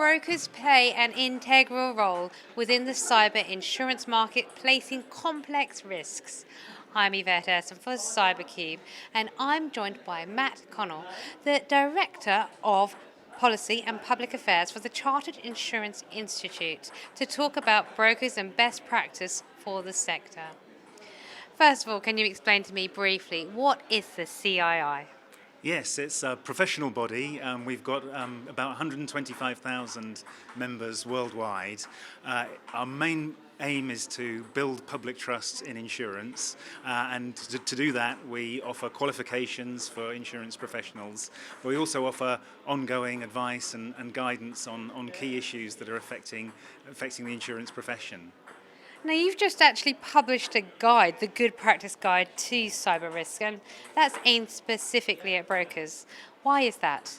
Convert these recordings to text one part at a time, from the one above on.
brokers play an integral role within the cyber insurance market, placing complex risks. I'm Yvette Essen for CyberCube, and I'm joined by Matt Connell, the Director of Policy and Public Affairs for the Chartered Insurance Institute, to talk about brokers and best practice for the sector. First of all, can you explain to me briefly what is the CII? Yes, it's a professional body. We've got about 125,000 members worldwide. Our main aim is to build public trust in insurance, and to do that we offer qualifications for insurance professionals. We also offer ongoing advice and guidance on key issues that are affecting the insurance profession. Now, you've just actually published a guide, the Good Practice Guide to Cyber Risk, and that's aimed specifically at brokers. Why is that?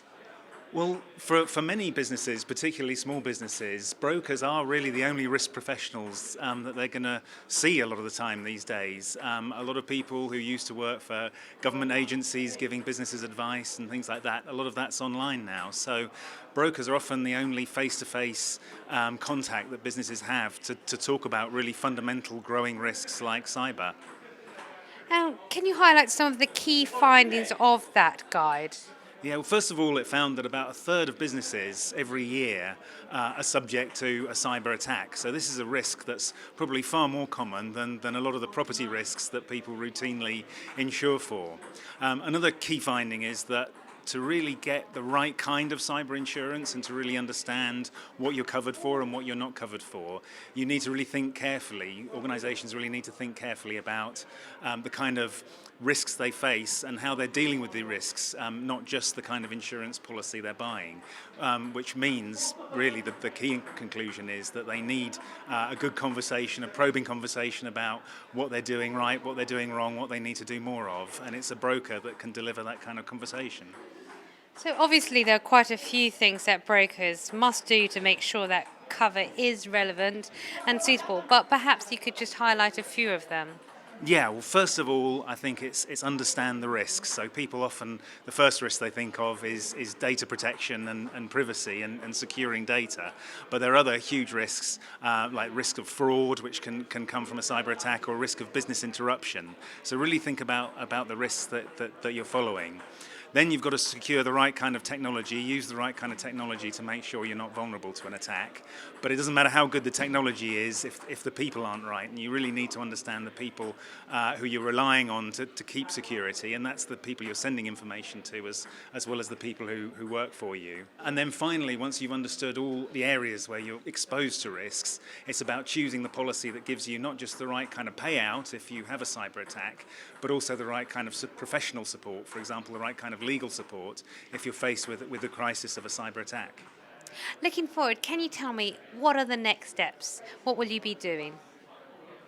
Well, for many businesses, particularly small businesses, brokers are really the only risk professionals that they're going to see a lot of the time these days. A lot of people who used to work for government agencies giving businesses advice and things like that, a lot of that's online now. So brokers are often the only face-to-face contact that businesses have to talk about really fundamental growing risks like cyber. Now, can you highlight some of the key findings of that guide? Yeah, well, first of all, it found that about a third of businesses every year are subject to a cyber attack. So this is a risk that's probably far more common than a lot of the property risks that people routinely insure for. Another key finding is that to really get the right kind of cyber insurance and to really understand what you're covered for and what you're not covered for, you need to really think carefully. Organizations really need to think carefully about the kind of risks they face and how they're dealing with the risks, not just the kind of insurance policy they're buying, which means really the key conclusion is that they need a good conversation, a probing conversation about what they're doing right, what they're doing wrong, what they need to do more of, and it's a broker that can deliver that kind of conversation. So obviously there are quite a few things that brokers must do to make sure that cover is relevant and suitable, but perhaps you could just highlight a few of them. Yeah, well, first of all, I think it's understand the risks. So people often, the first risk they think of is data protection and privacy and securing data. But there are other huge risks, like risk of fraud, which can come from a cyber attack, or risk of business interruption. So really think about the risks that you're following. Then you've got to secure the right kind of technology, use the right kind of technology to make sure you're not vulnerable to an attack. But it doesn't matter how good the technology is if the people aren't right, and you really need to understand the people who you're relying on to keep security, and that's the people you're sending information to as well as the people who work for you. And then finally, once you've understood all the areas where you're exposed to risks, it's about choosing the policy that gives you not just the right kind of payout if you have a cyber attack, but also the right kind of professional support, for example, the right kind of legal support if you're faced with the crisis of a cyber attack. Looking forward, can you tell me what are the next steps? What will you be doing?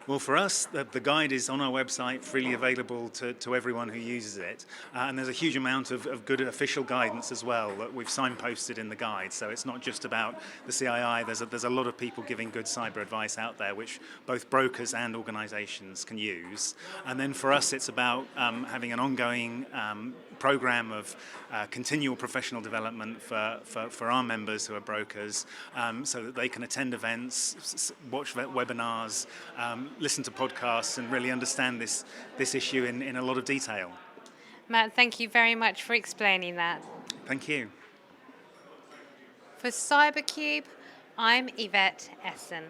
Well, for us, the guide is on our website, freely available to everyone who uses it. And there's a huge amount of good official guidance as well that we've signposted in the guide. So it's not just about the CII, there's a lot of people giving good cyber advice out there, which both brokers and organizations can use. And then for us, it's about having an ongoing program of continual professional development for our members who are brokers, so that they can attend events, watch webinars, listen to podcasts, and really understand this issue in a lot of detail. Matt, thank you very much for explaining that. Thank you. For CyberCube, I'm Yvette Essen.